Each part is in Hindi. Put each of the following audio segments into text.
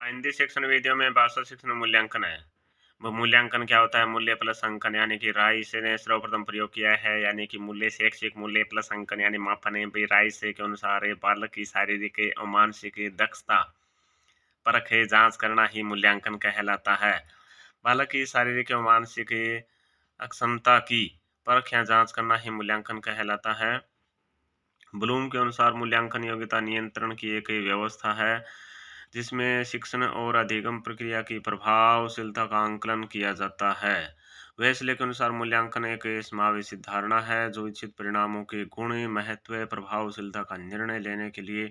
हिंदी शिक्षण वीडियो में भाषा शिक्षण मूल्यांकन है। वो मूल्यांकन क्या होता है? मूल्य प्लस अंकन यानी कि राइस ने सर्वप्रथम प्रयोग किया है, यानी कि मूल्य शैक्षिक मूल्य प्लस अंकन यानी मापन है भी राइस के अनुसार ये बालक की शारीरिक और मानसिक दक्षता परख है जांच करना ही मूल्यांकन कहलाता है। बालक की शारीरिक और मानसिक अक्षमता की परख या जांच करना ही मूल्यांकन कहलाता है। ब्लूम के अनुसार मूल्यांकन योग्यता नियंत्रण की एक व्यवस्था है जिसमें शिक्षण और अधिगम प्रक्रिया की प्रभावशीलता का आंकलन किया जाता है। वेस्ले के अनुसार मूल्यांकन एक समावेशी धारणा है जो इच्छित परिणामों के गुण, महत्व, प्रभावशीलता का निर्णय लेने के लिए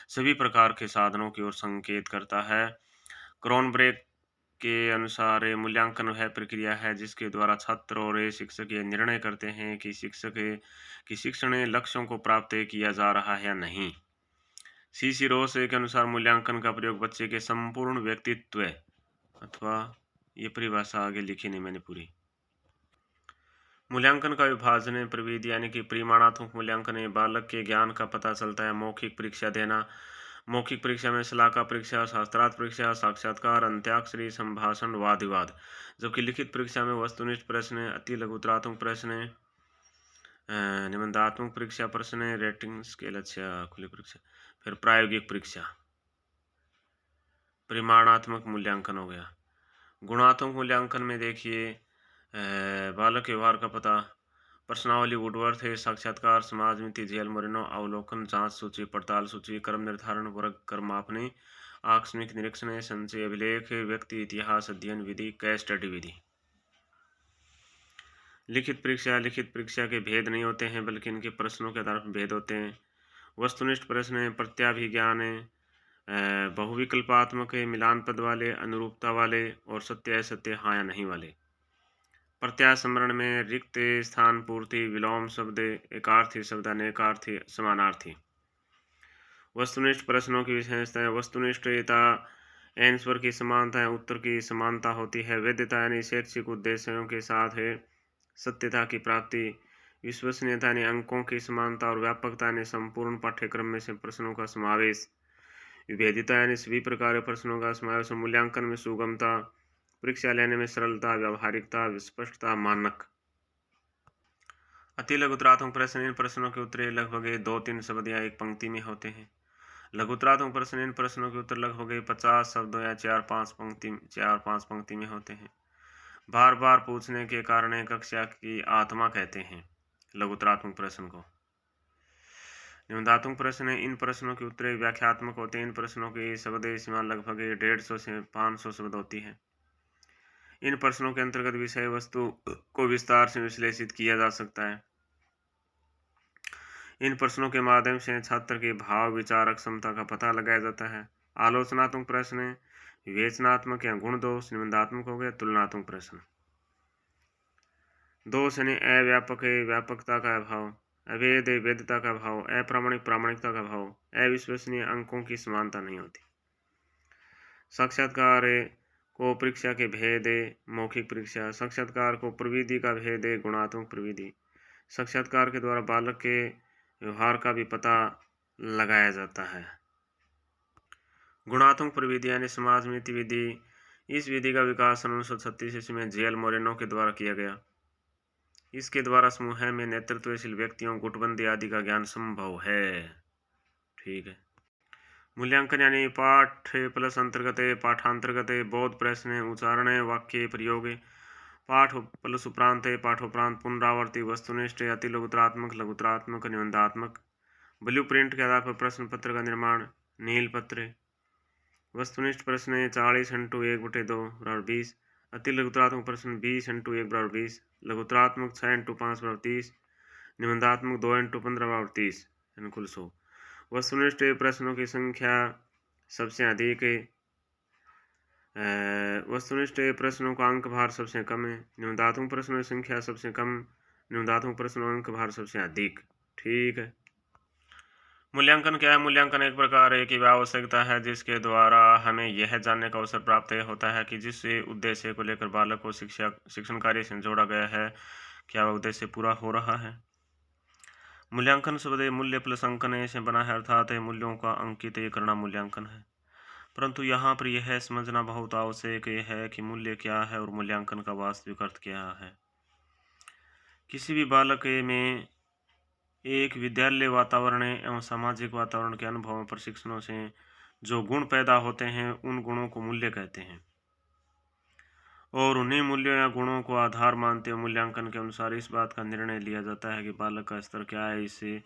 सभी प्रकार के साधनों की ओर संकेत करता है। क्रॉनब्रेक के अनुसार मूल्यांकन वह प्रक्रिया है जिसके द्वारा छात्र और शिक्षक ये निर्णय करते हैं कि शिक्षण लक्ष्यों को प्राप्त किया जा रहा है या नहीं। सीसी रोस के अनुसार मूल्यांकन का प्रयोग बच्चे के संपूर्ण व्यक्तित्व अथवा ये परिभाषा आगे लिखी नहीं मैंने पूरी। मूल्यांकन का विभाजन प्रविधि यानी कि परिमाणात्मक मूल्यांकन बालक के ज्ञान का पता चलता है। मौखिक परीक्षा देना, मौखिक परीक्षा में शलाका परीक्षा, शास्त्रार्थ परीक्षा, साक्षात्कार, अंत्याक्षरी, संभाषण, वाद विवाद। जबकि लिखित परीक्षा में वस्तुनिष्ठ प्रश्न, अति लघुतरात्मक प्रश्न, निबंधात्मक परीक्षा प्रश्न, रेटिंग स्केल, अच्छा खुली परीक्षा, फिर प्रायोगिक परीक्षा। परिमाणात्मक मूल्यांकन हो गया। गुणात्मक मूल्यांकन में देखिए बालक व्यवहार का पता, प्रश्नावली, वुडवर्थ है, साक्षात्कार, समाज नीति, जेल मोरिनो, अवलोकन, जांच सूची, पड़ताल सूची, क्रम निर्धारण, वर्ग क्रम मापने, आकस्मिक निरीक्षण, संचय अभिलेख, व्यक्ति इतिहास अध्ययन विधि, केस स्टडी विधि। लिखित परीक्षा के भेद नहीं होते हैं बल्कि इनके प्रश्नों के आधार पर भेद होते हैं। वस्तुनिष्ठ प्रश्न प्रत्याभिज्ञान, बहुविकल्पात्मक, मिलान पद वाले, अनुरूपता वाले और सत्य असत्य, हाँ या नहीं वाले। प्रत्यास्मरण में रिक्त स्थान पूर्ति, विलोम शब्द, एकार्थी शब्द, अनेकार्थी, समानार्थी। वस्तुनिष्ठ प्रश्नों की विशेषताएं, वस्तुनिष्ठता आंसर की समानता है, उत्तर की समानता होती है। वैधता यानी शैक्षिक उद्देश्यों के साथ है सत्यता की प्राप्ति। विश्वसनीयता यानी अंकों की समानता और व्यापकता यानी संपूर्ण पाठ्यक्रम में से प्रश्नों का समावेश। विभेदिता यानी सभी प्रकार के प्रश्नों का समावेश। मूल्यांकन में सुगमता, परीक्षा लेने में सरलता, व्यावहारिकता, स्पष्टता, मानक। अति लघुतरात्मक प्रश्न, इन प्रश्नों के उत्तर लगभग 2-3 शब्द या एक पंक्ति में होते हैं। लघुतरात्मक प्रश्न, इन प्रश्नों के उत्तर लगभग 50 शब्दों या 4-5 पंक्ति में होते हैं। बार बार पूछने के कारण कक्षा की आत्मा कहते हैं लघुतरात्मक प्रश्न को। निबंधात्मक प्रश्न, इन प्रश्नों के उत्तर व्याख्यात्मक होते हैं। इन प्रश्नों की शब्द सीमा लगभग 150 से 500 शब्द होती है। इन प्रश्नों के अंतर्गत विषय वस्तु को विस्तार से विश्लेषित किया जा सकता है। इन प्रश्नों के माध्यम से छात्र की भाव विचार क्षमता का पता लगाया जाता है। आलोचनात्मक प्रश्न, विवेचनात्मक या गुण दोष। निबंधात्मक हो गया। तुलनात्मक प्रश्न, दोष यानी अव्यापक व्यापकता का अभाव, अवैध वैधता का भाव, अप्रामाणिक प्रामाणिकता का भाव, अविश्वसनीय अंकों की समानता नहीं होती। साक्षात्कार को परीक्षा के भेद, मौखिक परीक्षा। साक्षात्कार को प्रविधि का भेद, गुणात्मक प्रविधि। साक्षात्कार के द्वारा बालक के व्यवहार का भी पता लगाया जाता है। गुणात्मक प्रविधि यानी समाज नीति विधि। इस विधि का विकास 1936 ईस्वी में जेल मोरेनो के द्वारा किया गया। इसके द्वारा समूह में नेतृत्वशील व्यक्तियों, गुटबंदी आदि का ज्ञान संभव है। ठीक है। मूल्यांकन यानी पाठ प्लस अंतर्गत, पाठांतर्गत, बोध प्रश्न, उच्चारण, वाक्य प्रयोग, पाठ प्लस उपरांत, पाठोपरांत, पुनरावर्ती, वस्तुनिष्ठ, अति लघुतरात्मक, लघुतरात्मक, निबंधात्मक। ब्लूप्रिंट के आधार पर प्रश्न पत्र का निर्माण, नील पत्र। वस्तुनिष्ठ प्रश्न 40x1/2 = 20। अति लघुतरात्मक प्रश्न 20x1 = 20। लघुतरात्मक 6x5 = 30। निबंधात्मक 2x15 = 30, यानी कुल 100। वस्तुनिष्ठ प्रश्नों की संख्या सबसे अधिक, वस्तुनिष्ठ प्रश्नों का अंक भार सबसे कम है। निबंधात्मक प्रश्नों की संख्या सबसे कम, निबंधात्मक प्रश्नों का अंक भार सबसे अधिक। ठीक है। मूल्यांकन क्या है? मूल्यांकन एक प्रकार की आवश्यकता है जिसके द्वारा हमें यह जानने का अवसर प्राप्त होता है कि जिस उद्देश्य को लेकर बालक को शिक्षण कार्य से जोड़ा गया है क्या वह उद्देश्य पूरा हो रहा है। मूल्यांकन शब्द मूल्य प्लस अंकन से बना है, अर्थात मूल्यों का अंकित करना मूल्यांकन है। परंतु यहाँ पर यह समझना बहुत आवश्यक है कि मूल्य क्या है और मूल्यांकन का वास्तविक अर्थ क्या है। किसी भी बालक में एक विद्यालय वातावरण एवं सामाजिक वातावरण के अनुभव प्रशिक्षणों से जो गुण पैदा होते हैं उन गुणों को मूल्य कहते हैं और उन्हीं मूल्यों या गुणों को आधार मानते हुए मूल्यांकन के अनुसार इस बात का निर्णय लिया जाता है कि बालक का स्तर क्या है। इसे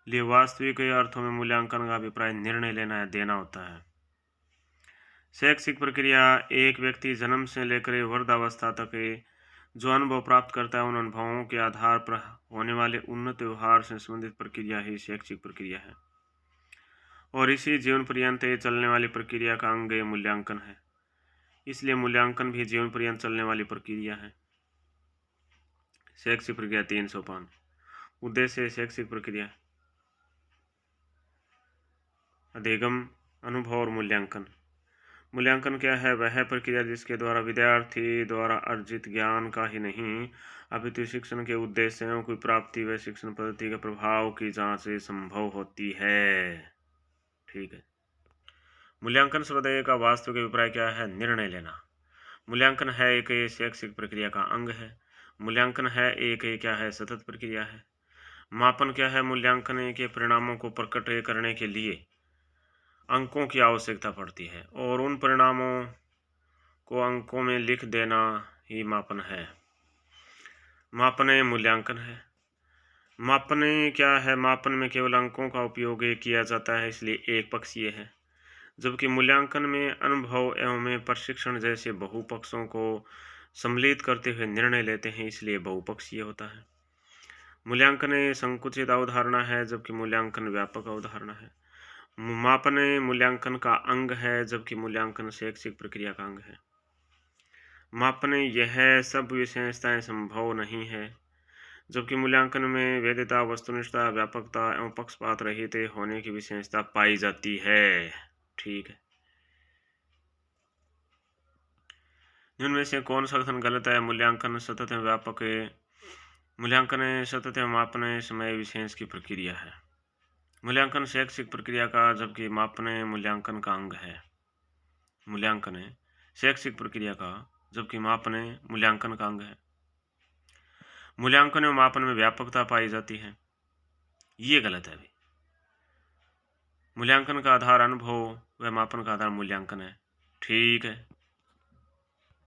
लिए वास्तविक अर्थों में मूल्यांकन का अभिप्राय निर्णय लेना या देना होता है। शैक्षिक प्रक्रिया एक व्यक्ति जन्म से लेकर वृद्धावस्था तक जो अनुभव प्राप्त करता है उन अनुभवों के आधार पर होने वाले उन्नत व्यवहार से संबंधित प्रक्रिया ही शैक्षिक प्रक्रिया है और इसी जीवन पर्यंत चलने वाली प्रक्रिया का अंग मूल्यांकन है। इसलिए मूल्यांकन भी जीवन पर्यंत चलने वाली प्रक्रिया है। शैक्षिक प्रक्रिया 3 सोपान। उद्देश्य शैक्षिक प्रक्रिया अधिगम, अनुभव और मूल्यांकन। मूल्यांकन क्या है? वह प्रक्रिया जिसके द्वारा विद्यार्थी द्वारा अर्जित ज्ञान का ही नहीं अपितु शिक्षण के उद्देश्यों की प्राप्ति व शिक्षण पद्धति के प्रभाव की जांच संभव होती है। ठीक है। मूल्यांकन शब्द का वास्तविक अभिप्राय क्या है? निर्णय लेना। मूल्यांकन है एक शैक्षिक प्रक्रिया का अंग है। मूल्यांकन है एक क्या है? सतत प्रक्रिया है। मापन क्या है? मूल्यांकन के परिणामों को प्रकट करने के लिए अंकों की आवश्यकता पड़ती है और उन परिणामों को अंकों में लिख देना ही मापन है। मापन मूल्यांकन है। मापन क्या है? मापन में केवल अंकों का उपयोग किया जाता है, इसलिए एक पक्षीय है, जबकि मूल्यांकन में अनुभव एवं प्रशिक्षण जैसे बहुपक्षों को सम्मिलित करते हुए निर्णय लेते हैं, इसलिए बहुपक्षीय होता है। मूल्यांकन संकुचित अवधारणा है, जबकि मूल्यांकन व्यापक अवधारणा है। मापन मूल्यांकन का अंग है, जबकि मूल्यांकन शैक्षिक प्रक्रिया का अंग है। मापन यह सब विशेषताएं संभव नहीं है, जबकि मूल्यांकन में वैधता, वस्तुनिष्ठता, व्यापकता एवं पक्षपात रहित होने की विशेषता पाई जाती है। ठीक है। इनमें से कौन सा कथन गलत है? मूल्यांकन सतत एवं व्यापक है। मूल्यांकन सतत एवं मापन समय विशेष की प्रक्रिया है। मूल्यांकन शैक्षिक प्रक्रिया का, जबकि मापन मूल्यांकन का अंग है। मूल्यांकन शैक्षिक प्रक्रिया का, जबकि मापन मूल्यांकन का अंग है। मूल्यांकन और मापन में व्यापकता पाई जाती है, ये गलत है। अभी मूल्यांकन का आधार अनुभव व मापन का आधार मूल्यांकन है। ठीक है।